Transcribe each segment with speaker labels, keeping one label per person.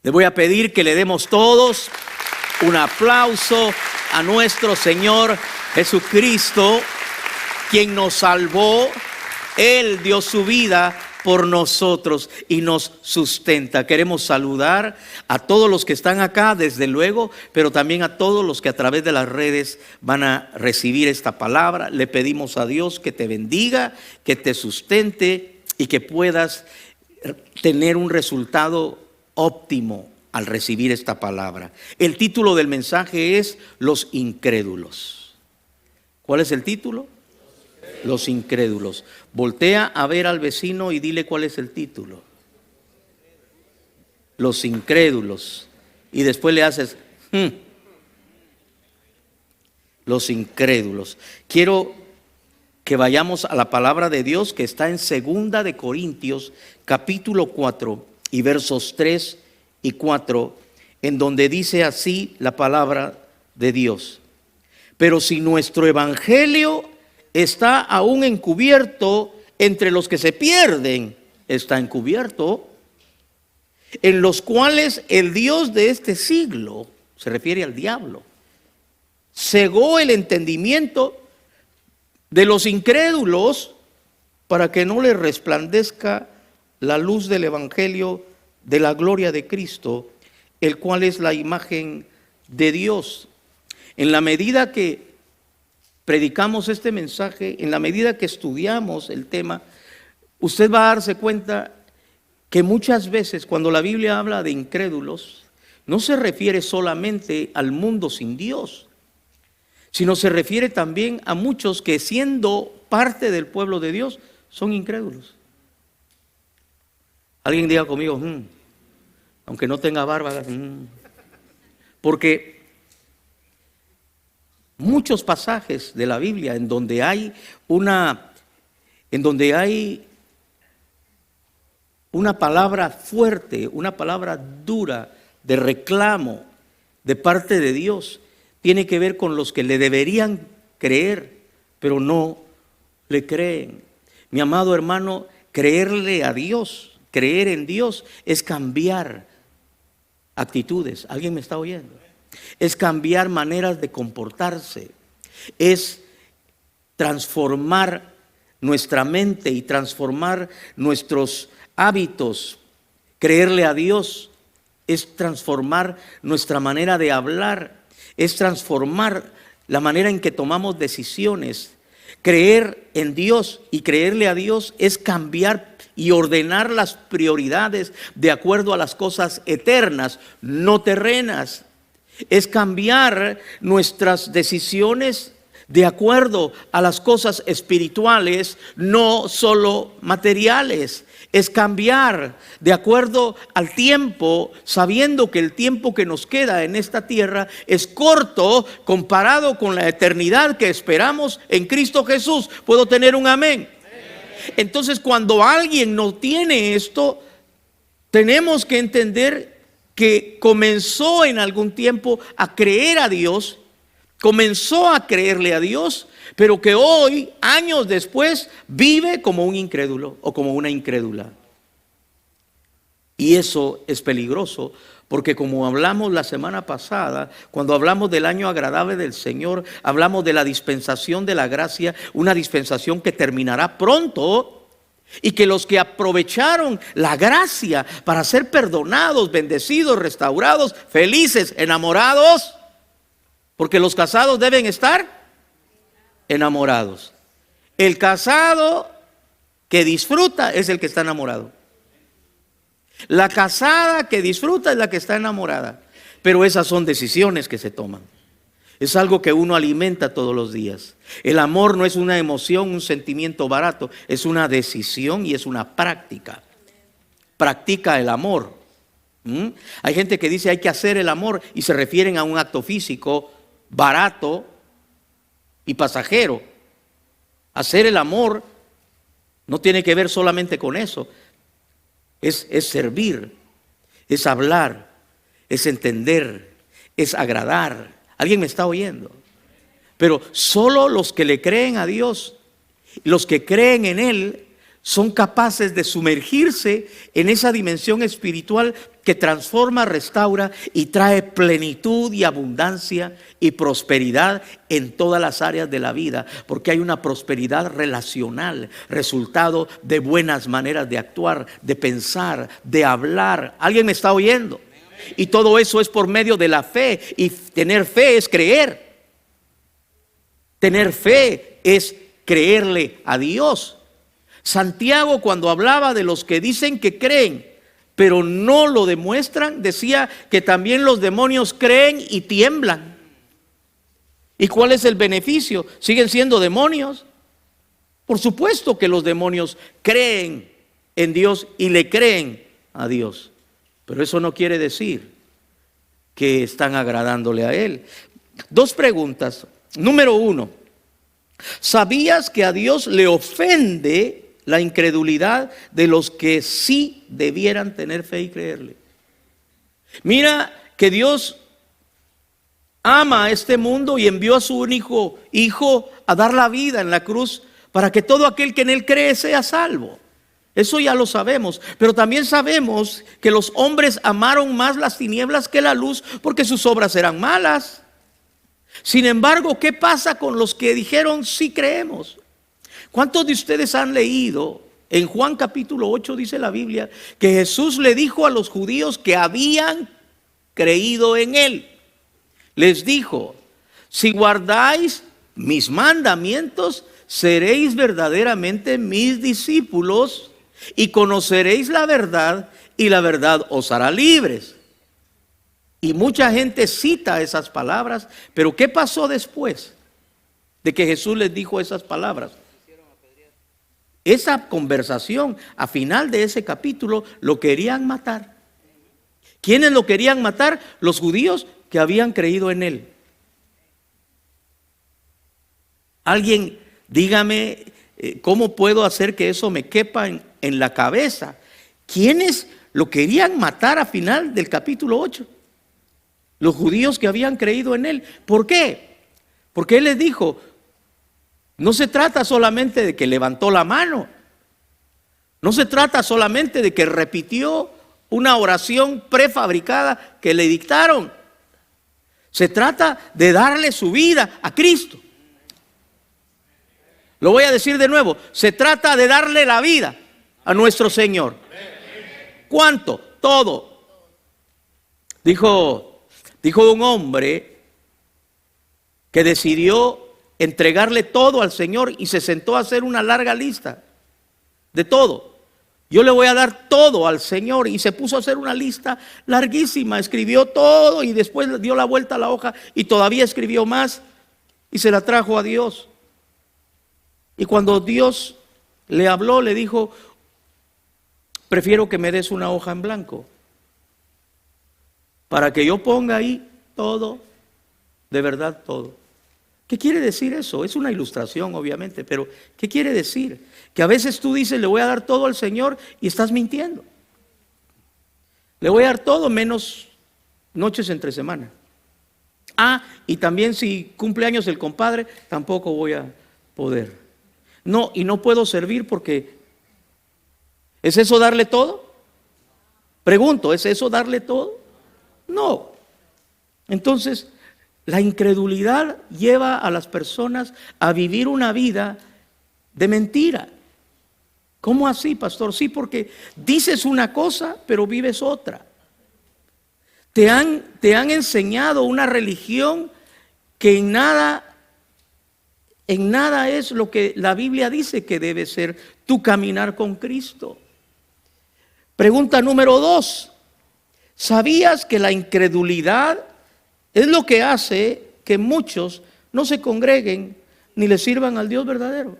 Speaker 1: Le voy a pedir que le demos todos un aplauso a nuestro Señor Jesucristo, quien nos salvó. Él dio su vida por nosotros y nos sustenta. Queremos saludar a todos los que están acá, desde luego, pero también a todos los que a través de las redes van a recibir esta palabra. Le pedimos a Dios que te bendiga, que te sustente y que puedas tener un resultado óptimo al recibir esta palabra. El título del mensaje es Los incrédulos. ¿Cuál es el título? Los incrédulos. Voltea a ver al vecino y dile cuál es el título. Los incrédulos. Y después le haces Los incrédulos. Quiero que vayamos a la palabra de Dios que está en 2 de Corintios capítulo 4 y versos 3 y 4, en donde dice así la palabra de Dios: pero si nuestro evangelio está aún encubierto entre los que se pierden, está encubierto, en los cuales el Dios de este siglo, se refiere al diablo, cegó el entendimiento de los incrédulos para que no les resplandezca la luz del evangelio de la gloria de Cristo, el cual es la imagen de Dios. En la medida que predicamos este mensaje, en la medida que estudiamos el tema, usted va a darse cuenta que muchas veces cuando la Biblia habla de incrédulos, no se refiere solamente al mundo sin Dios, sino se refiere también a muchos que, siendo parte del pueblo de Dios, son incrédulos. Alguien diga conmigo, aunque no tenga barba, porque muchos pasajes de la Biblia en donde hay una palabra fuerte, una palabra dura de reclamo de parte de Dios, tiene que ver con los que le deberían creer, pero no le creen. Mi amado hermano, creerle a Dios, creer en Dios es cambiar actitudes. ¿Alguien me está oyendo? Es cambiar maneras de comportarse, es transformar nuestra mente y transformar nuestros hábitos. Creerle a Dios es transformar nuestra manera de hablar, es transformar la manera en que tomamos decisiones. Creer en Dios y creerle a Dios es cambiar y ordenar las prioridades de acuerdo a las cosas eternas, no terrenas. Es cambiar nuestras decisiones de acuerdo a las cosas espirituales, no solo materiales. Es cambiar de acuerdo al tiempo, sabiendo que el tiempo que nos queda en esta tierra es corto comparado con la eternidad que esperamos en Cristo Jesús. ¿Puedo tener un amén? Entonces, cuando alguien no tiene esto, tenemos que entender que comenzó en algún tiempo a creer a Dios, comenzó a creerle a Dios, pero que hoy, años después, vive como un incrédulo o como una incrédula. Y eso es peligroso, porque como hablamos la semana pasada, cuando hablamos del año agradable del Señor, hablamos de la dispensación de la gracia, una dispensación que terminará pronto. Y que los que aprovecharon la gracia para ser perdonados, bendecidos, restaurados, felices, enamorados, porque los casados deben estar enamorados. El casado que disfruta es el que está enamorado. La casada que disfruta es la que está enamorada. Pero esas son decisiones que se toman. Es algo que uno alimenta todos los días. El amor no es una emoción, un sentimiento barato. Es una decisión y es una práctica. Practica el amor. Hay gente que dice hay que hacer el amor y se refieren a un acto físico barato y pasajero. Hacer el amor no tiene que ver solamente con eso. Es servir, es hablar, es entender, es agradar. ¿Alguien me está oyendo? Pero solo los que le creen a Dios, los que creen en Él, son capaces de sumergirse en esa dimensión espiritual que transforma, restaura y trae plenitud y abundancia y prosperidad en todas las áreas de la vida, porque hay una prosperidad relacional, resultado de buenas maneras de actuar, de pensar, de hablar. ¿Alguien me está oyendo? Y todo eso es por medio de la fe, y tener fe es creer. Tener fe es creerle a Dios. Santiago, cuando hablaba de los que dicen que creen, pero no lo demuestran, decía que también los demonios creen y tiemblan. ¿Y cuál es el beneficio? ¿Siguen siendo demonios? Por supuesto que los demonios creen en Dios y le creen a Dios, pero eso no quiere decir que están agradándole a Él. Dos preguntas. Número uno, ¿sabías que a Dios le ofende la incredulidad de los que sí debieran tener fe y creerle? Mira que Dios ama a este mundo y envió a su único hijo a dar la vida en la cruz para que todo aquel que en él cree sea salvo. Eso ya lo sabemos, pero también sabemos que los hombres amaron más las tinieblas que la luz porque sus obras eran malas. Sin embargo, ¿qué pasa con los que dijeron sí creemos? ¿Cuántos de ustedes han leído en Juan capítulo 8, dice la Biblia, que Jesús le dijo a los judíos que habían creído en Él? Les dijo: si guardáis mis mandamientos, seréis verdaderamente mis discípulos y conoceréis la verdad, y la verdad os hará libres. Y mucha gente cita esas palabras, pero ¿qué pasó después de que Jesús les dijo esas palabras? Esa conversación, a final de ese capítulo, lo querían matar. ¿Quiénes lo querían matar? Los judíos que habían creído en Él. Alguien, dígame, ¿cómo puedo hacer que eso me quepa en la cabeza? ¿Quiénes lo querían matar a final del capítulo 8? Los judíos que habían creído en Él. ¿Por qué? Porque Él les dijo: no se trata solamente de que levantó la mano, no se trata solamente de que repitió una oración prefabricada que le dictaron. Se trata de darle su vida a Cristo. Lo voy a decir de nuevo: se trata de darle la vida a nuestro Señor. ¿Cuánto? Todo. Dijo un hombre que decidió entregarle todo al Señor y se sentó a hacer una larga lista de todo. Yo le voy a dar todo al Señor, y se puso a hacer una lista larguísima, escribió todo y después dio la vuelta a la hoja y todavía escribió más y se la trajo a Dios. Y cuando Dios le habló, le dijo: prefiero que me des una hoja en blanco para que yo ponga ahí todo, de verdad todo. ¿Qué quiere decir eso? Es una ilustración, obviamente, pero ¿qué quiere decir? Que a veces tú dices: le voy a dar todo al Señor, y estás mintiendo. Le voy a dar todo menos noches entre semana. Y también si cumple años el compadre, tampoco voy a poder. No, y no puedo servir porque... ¿Es eso darle todo? Pregunto, ¿es eso darle todo? No. Entonces, la incredulidad lleva a las personas a vivir una vida de mentira. ¿Cómo así, pastor? Sí, porque dices una cosa, pero vives otra. Te han enseñado una religión que en nada es lo que la Biblia dice que debe ser tu caminar con Cristo. Pregunta número 2. ¿Sabías que la incredulidad es lo que hace que muchos no se congreguen ni le sirvan al Dios verdadero?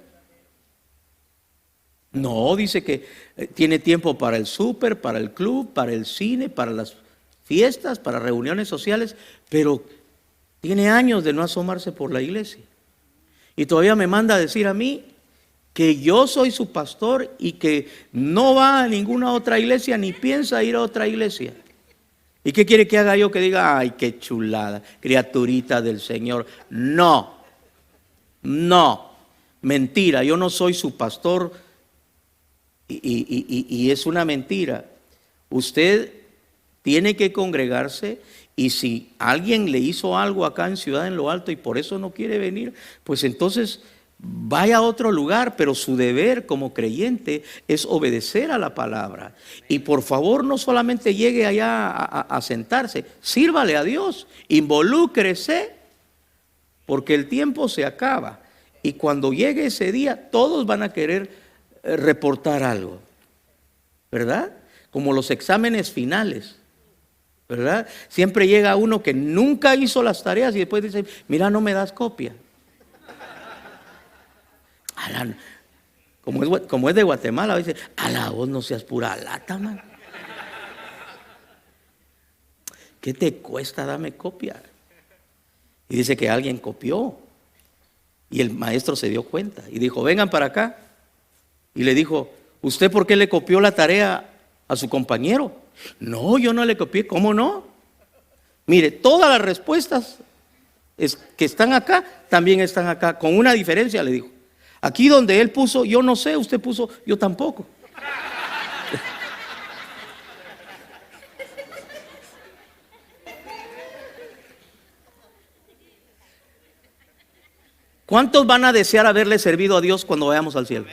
Speaker 1: No, dice que tiene tiempo para el súper, para el club, para el cine, para las fiestas, para reuniones sociales, pero tiene años de no asomarse por la iglesia. Y todavía me manda a decir a mí que yo soy su pastor y que no va a ninguna otra iglesia ni piensa ir a otra iglesia. ¿Y qué quiere que haga yo? Que diga: ay, qué chulada, criaturita del Señor. No, mentira, yo no soy su pastor y es una mentira. Usted tiene que congregarse, y si alguien le hizo algo acá en Ciudad en lo Alto y por eso no quiere venir, pues entonces vaya a otro lugar, pero su deber como creyente es obedecer a la palabra. Y por favor, no solamente llegue allá a sentarse, sírvale a Dios, involúcrese, porque el tiempo se acaba. Y cuando llegue ese día, todos van a querer reportar algo, ¿verdad? Como los exámenes finales, ¿verdad? Siempre llega uno que nunca hizo las tareas y después dice, mira, no me das copia. Como es de Guatemala, dice, a la voz no seas pura lata, man. ¿Qué te cuesta darme copia? Y dice que alguien copió. Y el maestro se dio cuenta y dijo, vengan para acá. Y le dijo, ¿usted por qué le copió la tarea a su compañero? No, yo no le copié. ¿Cómo no? Mire, todas las respuestas que están acá, también están acá. Con una diferencia, le dijo. Aquí donde él puso, yo no sé, usted puso, yo tampoco. ¿Cuántos van a desear haberle servido a Dios cuando vayamos al cielo?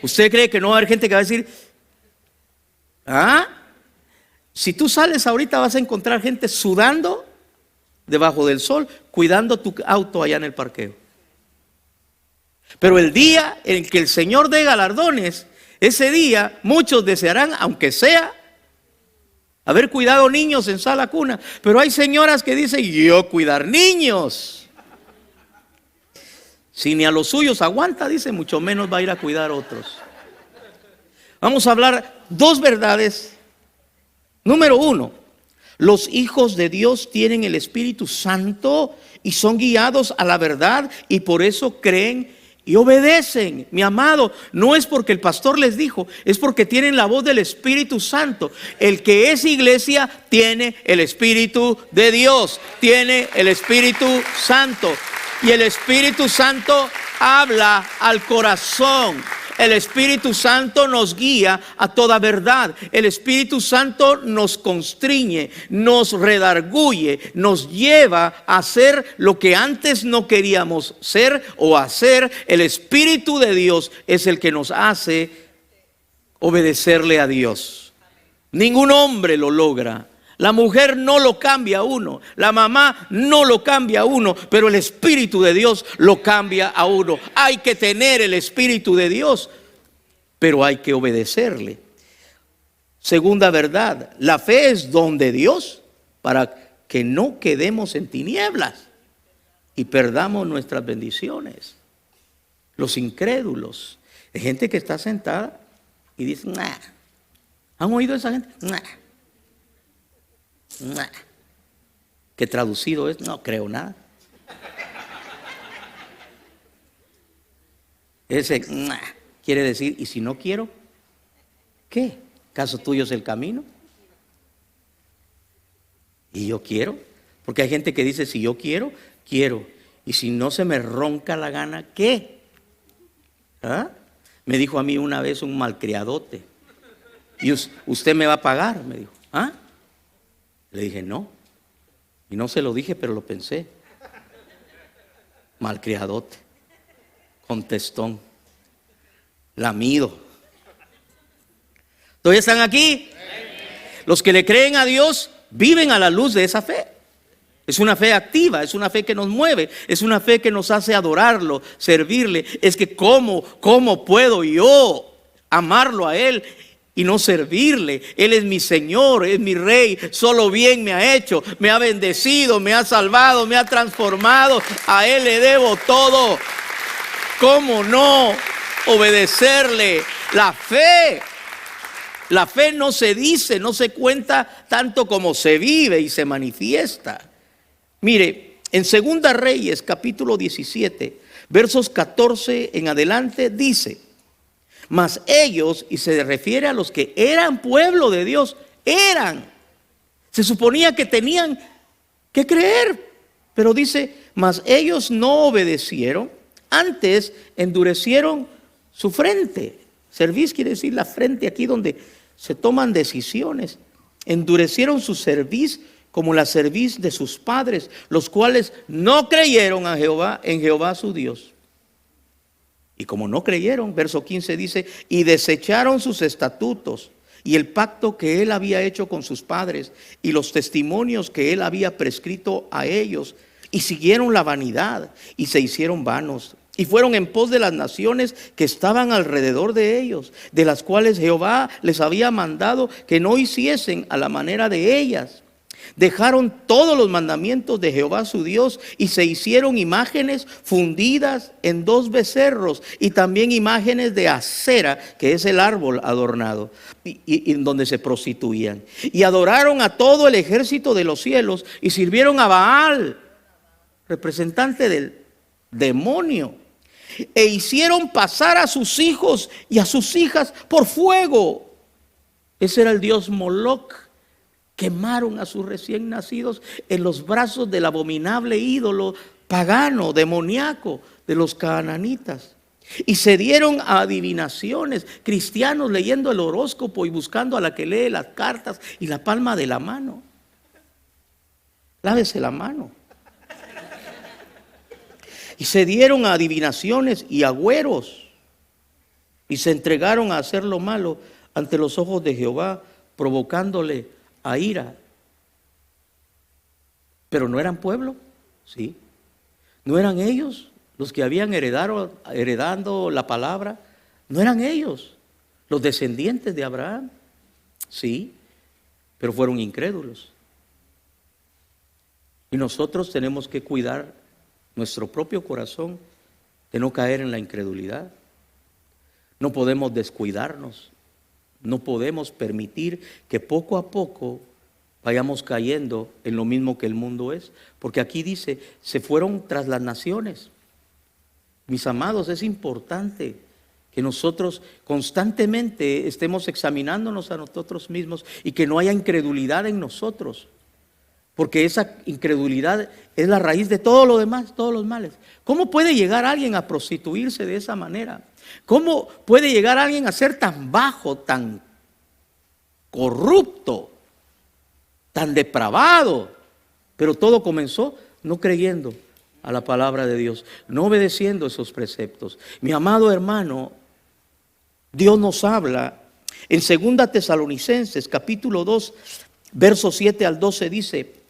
Speaker 1: ¿Usted cree que no va a haber gente que va a decir, si tú sales ahorita vas a encontrar gente sudando debajo del sol, cuidando tu auto allá en el parqueo? Pero el día en que el Señor dé galardones, ese día muchos desearán, aunque sea, haber cuidado niños en sala cuna. Pero hay señoras que dicen, yo cuidar niños. Si ni a los suyos aguanta, dice, mucho menos va a ir a cuidar a otros. Vamos a hablar dos verdades. Número uno, los hijos de Dios tienen el Espíritu Santo y son guiados a la verdad y por eso creen y obedecen. Mi amado, no es porque el pastor les dijo, es porque tienen la voz del Espíritu Santo. El que es iglesia tiene el Espíritu de Dios, tiene el Espíritu Santo. Y el Espíritu Santo habla al corazón. El Espíritu Santo nos guía a toda verdad. El Espíritu Santo nos constriñe, nos redarguye, nos lleva a hacer lo que antes no queríamos ser o hacer. El Espíritu de Dios es el que nos hace obedecerle a Dios. Ningún hombre lo logra. La mujer no lo cambia a uno, la mamá no lo cambia a uno, pero el Espíritu de Dios lo cambia a uno. Hay que tener el Espíritu de Dios, pero hay que obedecerle. Segunda verdad, la fe es don de Dios para que no quedemos en tinieblas y perdamos nuestras bendiciones. Los incrédulos, hay gente que está sentada y dice, nah. ¿Han oído a esa gente? Nah. Que traducido es, no creo nada. Ese quiere decir, ¿y si no quiero? ¿Qué? ¿Caso tuyo es el camino? ¿Y yo quiero? Porque hay gente que dice, si yo quiero, quiero. Y si no se me ronca la gana, ¿qué? Me dijo a mí una vez un malcriadote. Y usted me va a pagar, me dijo. Le dije, no. Y no se lo dije, pero lo pensé. Malcriadote, contestón, lamido. ¿Todavía están aquí? Los que le creen a Dios viven a la luz de esa fe. Es una fe activa, es una fe que nos mueve, es una fe que nos hace adorarlo, servirle. Es que ¿cómo puedo yo amarlo a Él y no servirle? Él es mi Señor, es mi Rey, solo bien me ha hecho, me ha bendecido, me ha salvado, me ha transformado. A Él le debo todo. ¿Cómo no obedecerle? La fe no se dice, no se cuenta tanto como se vive y se manifiesta. Mire, en Segunda Reyes, capítulo 17, versos 14 en adelante, dice: mas ellos, y se refiere a los que eran pueblo de Dios, se suponía que tenían que creer, pero dice, mas ellos no obedecieron, antes endurecieron su frente, Cerviz quiere decir la frente, aquí donde se toman decisiones. Endurecieron su cerviz como la cerviz de sus padres, los cuales no creyeron a Jehová, en Jehová su Dios. Y como no creyeron, verso 15 dice, y desecharon sus estatutos y el pacto que él había hecho con sus padres y los testimonios que él había prescrito a ellos, y siguieron la vanidad y se hicieron vanos. Y fueron en pos de las naciones que estaban alrededor de ellos, de las cuales Jehová les había mandado que no hiciesen a la manera de ellas. Dejaron todos los mandamientos de Jehová su Dios y se hicieron imágenes fundidas en 2 becerros y también imágenes de acera, que es el árbol adornado, y en donde se prostituían. Y adoraron a todo el ejército de los cielos y sirvieron a Baal, representante del demonio, e hicieron pasar a sus hijos y a sus hijas por fuego. Ese era el dios Moloc. Quemaron a sus recién nacidos en los brazos del abominable ídolo pagano, demoníaco de los cananitas. Y se dieron a adivinaciones, cristianos leyendo el horóscopo y buscando a la que lee las cartas y la palma de la mano. Lávese la mano. Y se dieron a adivinaciones y agüeros y se entregaron a hacer lo malo ante los ojos de Jehová, provocándole a ira. Pero no eran pueblo, sí. No eran ellos los que habían heredando la palabra. No eran ellos los descendientes de Abraham, sí, pero fueron incrédulos. Y nosotros tenemos que cuidar nuestro propio corazón de no caer en la incredulidad. No podemos descuidarnos. No podemos permitir que poco a poco vayamos cayendo en lo mismo que el mundo es. Porque aquí dice, se fueron tras las naciones. Mis amados, es importante que nosotros constantemente estemos examinándonos a nosotros mismos y que no haya incredulidad en nosotros. Porque esa incredulidad es la raíz de todo lo demás, todos los males. ¿Cómo puede llegar alguien a prostituirse de esa manera? ¿Cómo puede llegar alguien a ser tan bajo, tan corrupto, tan depravado? Pero todo comenzó no creyendo a la palabra de Dios, no obedeciendo esos preceptos. Mi amado hermano, Dios nos habla en 2 Tesalonicenses capítulo 2, versos 7 al 12 dice,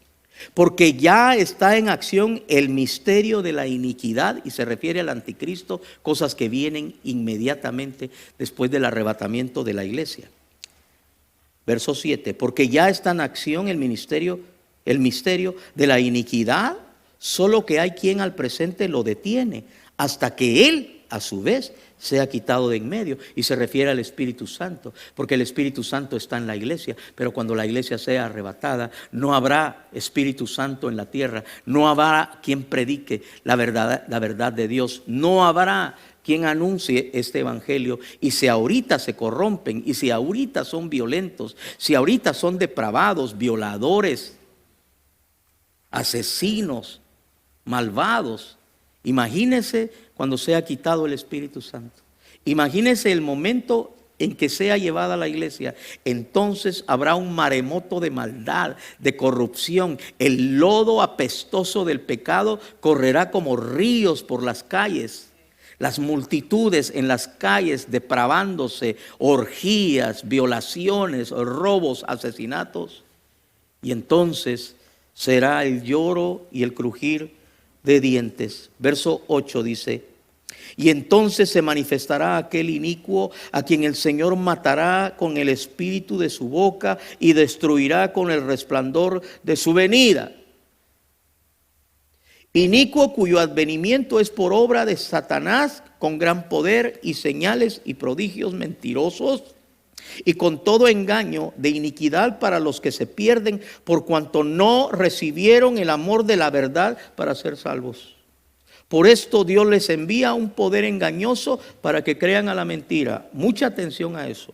Speaker 1: porque ya está en acción el misterio de la iniquidad, y se refiere al anticristo, cosas que vienen inmediatamente después del arrebatamiento de la iglesia. Verso 7, porque ya está en acción el misterio de la iniquidad, solo que hay quien al presente lo detiene, hasta que él a su vez sea quitado de en medio. Y se refiere al Espíritu Santo, porque el Espíritu Santo está en la iglesia, pero cuando la iglesia sea arrebatada, no habrá Espíritu Santo en la tierra, no habrá quien predique la verdad de Dios, no habrá quien anuncie este evangelio. Y si ahorita se corrompen, y si ahorita son violentos, si ahorita son depravados, violadores, asesinos, malvados, imagínense cuando sea quitado el Espíritu Santo. Imagínense el momento en que sea llevada a la iglesia. Entonces habrá un maremoto de maldad, de corrupción. El lodo apestoso del pecado correrá como ríos por las calles. Las multitudes en las calles depravándose, orgías, violaciones, robos, asesinatos. Y entonces será el lloro y el crujir de dientes. Verso 8 dice, y entonces se manifestará aquel inicuo a quien el Señor matará con el espíritu de su boca y destruirá con el resplandor de su venida. Inicuo cuyo advenimiento es por obra de Satanás, con gran poder y señales y prodigios mentirosos, y con todo engaño de iniquidad para los que se pierden, por cuanto no recibieron el amor de la verdad para ser salvos. Por esto Dios les envía un poder engañoso para que crean a la mentira. Mucha atención a eso.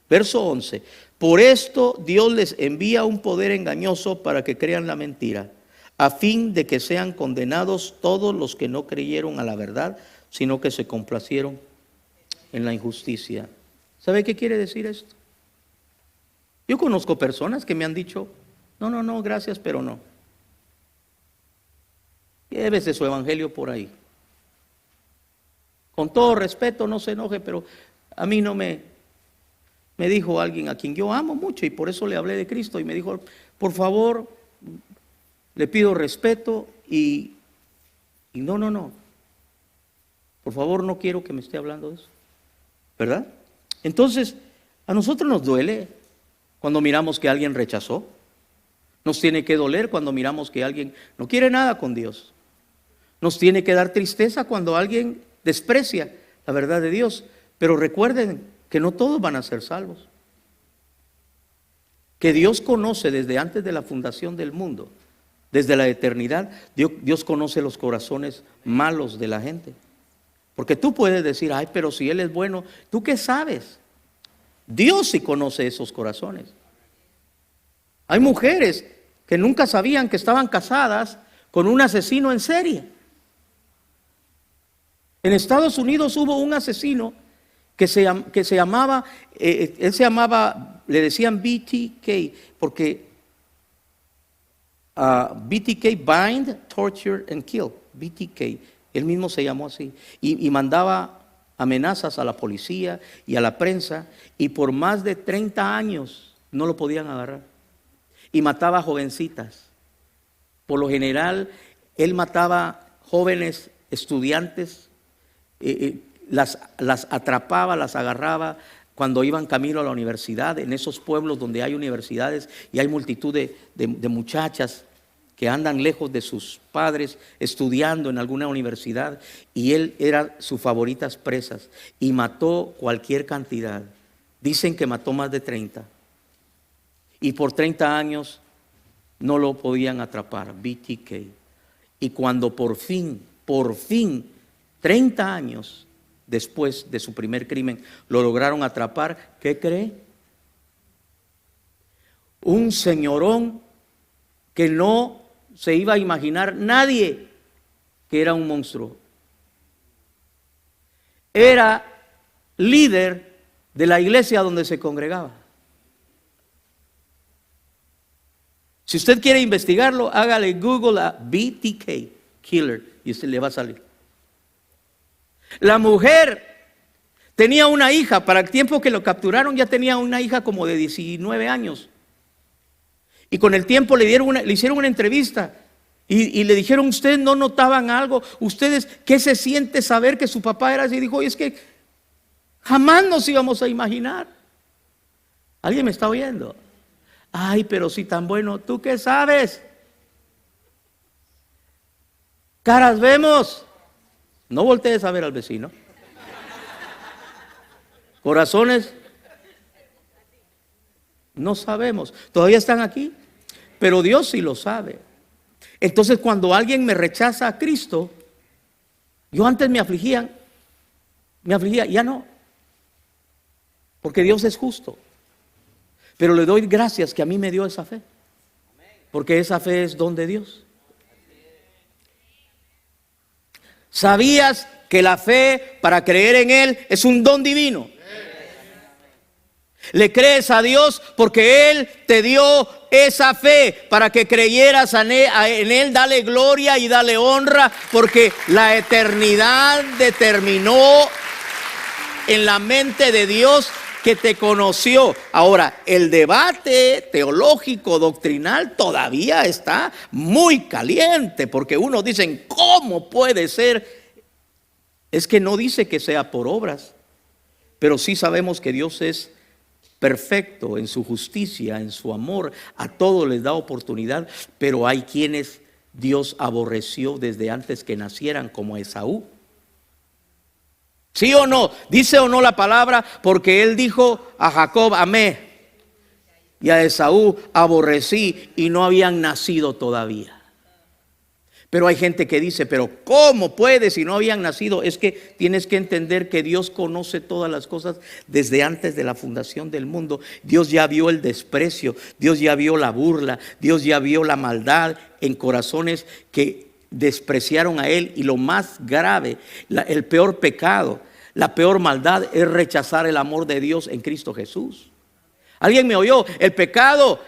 Speaker 1: Verso 11. Por esto Dios les envía un poder engañoso para que crean la mentira, a fin de que sean condenados todos los que no creyeron a la verdad, sino que se complacieron en la injusticia. ¿Sabe qué quiere decir esto? Yo conozco personas que me han dicho, no, gracias, pero no. Llévese su evangelio por ahí. Con todo respeto, no se enoje, pero a mí no me dijo alguien a quien yo amo mucho y por eso le hablé de Cristo y me dijo, por favor, le pido respeto y no. Por favor, no quiero que me esté hablando de eso. ¿Verdad? Entonces, a nosotros nos duele cuando miramos que alguien rechazó. Nos tiene que doler cuando miramos que alguien no quiere nada con Dios. Nos tiene que dar tristeza cuando alguien desprecia la verdad de Dios. Pero recuerden que no todos van a ser salvos. Que Dios conoce desde antes de la fundación del mundo, desde la eternidad, Dios conoce los corazones malos de la gente. Porque tú puedes decir, ay, pero si Él es bueno, ¿tú qué sabes? Dios sí conoce esos corazones. Hay mujeres que nunca sabían que estaban casadas con un asesino en serie. En Estados Unidos hubo un asesino que se llamaba, él se llamaba, le decían BTK, porque BTK, Bind, Torture and Kill, BTK, él mismo se llamó así, y mandaba amenazas a la policía y a la prensa, y por más de 30 años no lo podían agarrar, y mataba jovencitas. Por lo general, él mataba jóvenes estudiantes, las atrapaba, las agarraba cuando iban camino a la universidad, en esos pueblos donde hay universidades y hay multitud de muchachas que andan lejos de sus padres estudiando en alguna universidad, y él era sus favoritas presas y mató cualquier cantidad. Dicen que mató más de 30 y por 30 años no lo podían atrapar, BTK. Y cuando por fin 30 años después de su primer crimen lo lograron atrapar, ¿qué cree? Un señorón que no se iba a imaginar nadie que era un monstruo. Era líder de la iglesia donde se congregaba. Si usted quiere investigarlo, hágale Google a BTK Killer y usted le va a salir. La mujer tenía una hija, para el tiempo que lo capturaron ya tenía una hija como de 19 años. Y con el tiempo le hicieron una entrevista y le dijeron, ¿ustedes no notaban algo? ¿Ustedes qué se siente saber que su papá era así? Y dijo, es que jamás nos íbamos a imaginar. ¿Alguien me está oyendo? Ay, pero si tan bueno, ¿tú qué sabes? Caras vemos. No voltees a ver al vecino. Corazones, no sabemos. Todavía están aquí, pero Dios sí lo sabe. Entonces, cuando alguien me rechaza a Cristo, yo antes me afligía, ya no. Porque Dios es justo. Pero le doy gracias que a mí me dio esa fe. Porque esa fe es don de Dios. ¿Sabías que la fe para creer en Él es un don divino? Le crees a Dios porque Él te dio esa fe para que creyeras en Él. Dale gloria y dale honra, porque la eternidad determinó en la mente de Dios que te conoció. Ahora, el debate teológico, doctrinal, todavía está muy caliente, porque unos dicen, ¿cómo puede ser? Es que no dice que sea por obras, pero sí sabemos que Dios es perfecto en su justicia, en su amor, a todos les da oportunidad, pero hay quienes Dios aborreció desde antes que nacieran, como Esaú. ¿Sí o no? ¿Dice o no la palabra? Porque él dijo a Jacob, amé, y a Esaú aborrecí, y no habían nacido todavía. Pero hay gente que dice, pero ¿cómo puede si no habían nacido? Es que tienes que entender que Dios conoce todas las cosas desde antes de la fundación del mundo. Dios ya vio el desprecio, Dios ya vio la burla, Dios ya vio la maldad en corazones que despreciaron a Él. Y lo más grave, el peor pecado, La peor maldad es rechazar el amor de Dios en Cristo Jesús. ¿Alguien me oyó? El pecado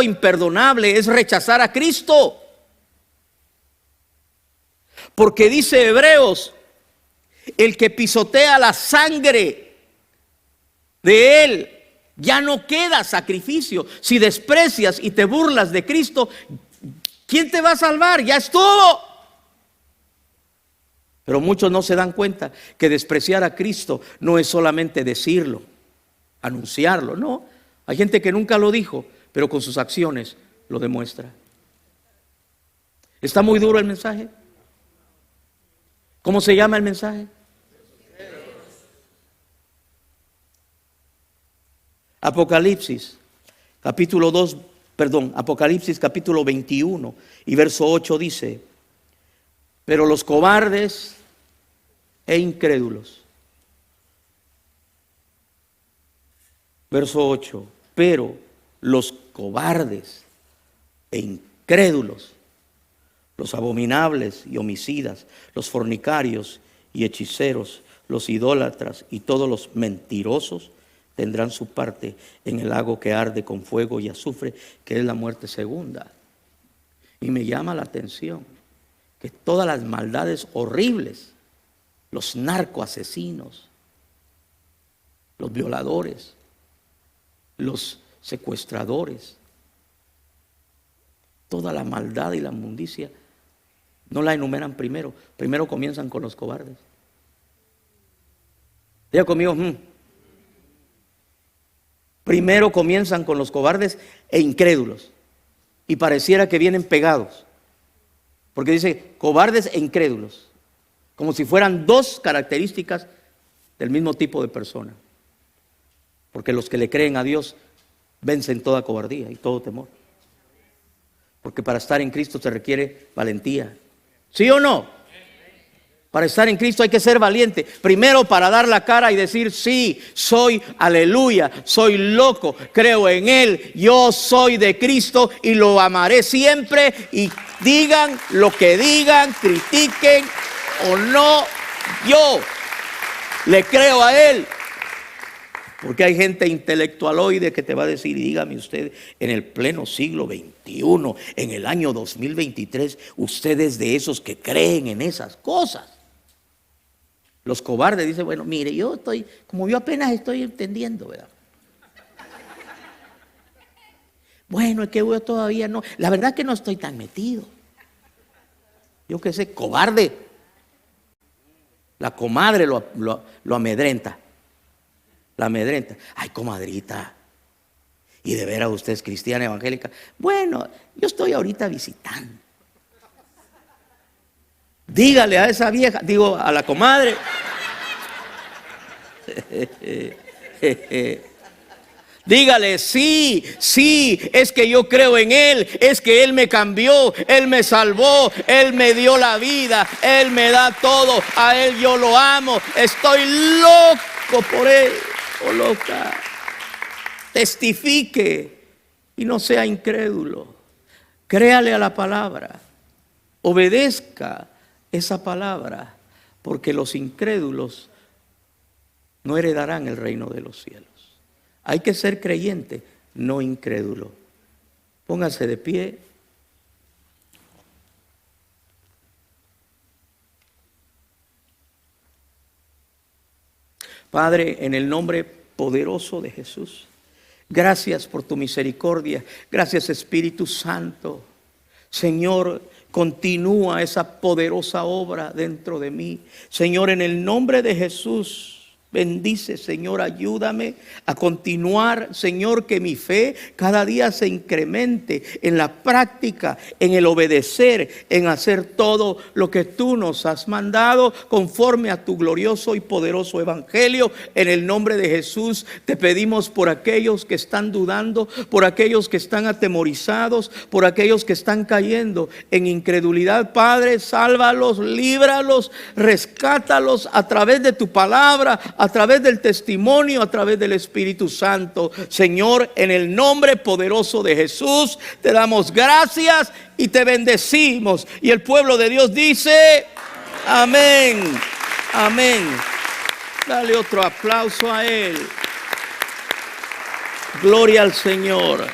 Speaker 1: imperdonable es rechazar a Cristo. Porque dice Hebreos, el que pisotea la sangre de Él, ya no queda sacrificio. Si desprecias y te burlas de Cristo, ¿quién te va a salvar? Ya estuvo. Pero muchos no se dan cuenta que despreciar a Cristo no es solamente decirlo, anunciarlo. No, hay gente que nunca lo dijo, pero con sus acciones lo demuestra. ¿Está muy duro el mensaje? ¿Cómo se llama el mensaje? Apocalipsis capítulo 21 y verso 8 dice: pero los cobardes e incrédulos. Verso 8, pero los cobardes e incrédulos, los abominables y homicidas, los fornicarios y hechiceros, los idólatras y todos los mentirosos tendrán su parte en el lago que arde con fuego y azufre, que es la muerte segunda. Y me llama la atención que todas las maldades horribles, los narcoasesinos, los violadores, los secuestradores, toda la maldad y la inmundicia, no la enumeran primero. Primero comienzan con los cobardes. Diga conmigo, primero comienzan con los cobardes e incrédulos. Y pareciera que vienen pegados. Porque dice cobardes e incrédulos. Como si fueran dos características del mismo tipo de persona. Porque los que le creen a Dios vencen toda cobardía y todo temor. Porque para estar en Cristo se requiere valentía. ¿Sí o no? Para estar en Cristo hay que ser valiente. Primero para dar la cara y decir: sí, soy, aleluya, soy loco, creo en Él, yo soy de Cristo y lo amaré siempre. Y digan lo que digan, critiquen o no, yo le creo a Él. Porque hay gente intelectualoide que te va a decir: y dígame usted, en el pleno siglo XXI, en el año 2023, usted es de esos que creen en esas cosas. Los cobardes dicen: bueno, mire, yo apenas estoy entendiendo, ¿verdad? Bueno, es que yo todavía no, la verdad que no estoy tan metido. Yo qué sé, cobarde. La comadre lo amedrenta. La amedrenta. Ay, comadrita, y de veras usted es cristiana evangélica. Bueno, yo estoy ahorita visitando. Dígale a esa vieja, digo a la comadre. Dígale: sí, es que yo creo en Él, es que Él me cambió, Él me salvó, Él me dio la vida, Él me da todo, a Él yo lo amo, estoy loco por Él o loca. Testifique y no sea incrédulo. Créale a la palabra, obedezca esa palabra, porque los incrédulos no heredarán el reino de los cielos. Hay que ser creyente, no incrédulo. Póngase de pie. Padre, en el nombre poderoso de Jesús, gracias por tu misericordia. Gracias, Espíritu Santo. Señor, continúa esa poderosa obra dentro de mí. Señor, en el nombre de Jesús, bendice, Señor, ayúdame a continuar, Señor, que mi fe cada día se incremente en la práctica, en el obedecer, en hacer todo lo que tú nos has mandado conforme a tu glorioso y poderoso evangelio. En el nombre de Jesús te pedimos por aquellos que están dudando, por aquellos que están atemorizados, por aquellos que están cayendo en incredulidad. Padre, sálvalos, líbralos, rescátalos a través de tu palabra, a través del testimonio, a través del Espíritu Santo. Señor, en el nombre poderoso de Jesús, te damos gracias y te bendecimos. Y el pueblo de Dios dice: amén, amén Dale otro aplauso a Él. Gloria al Señor.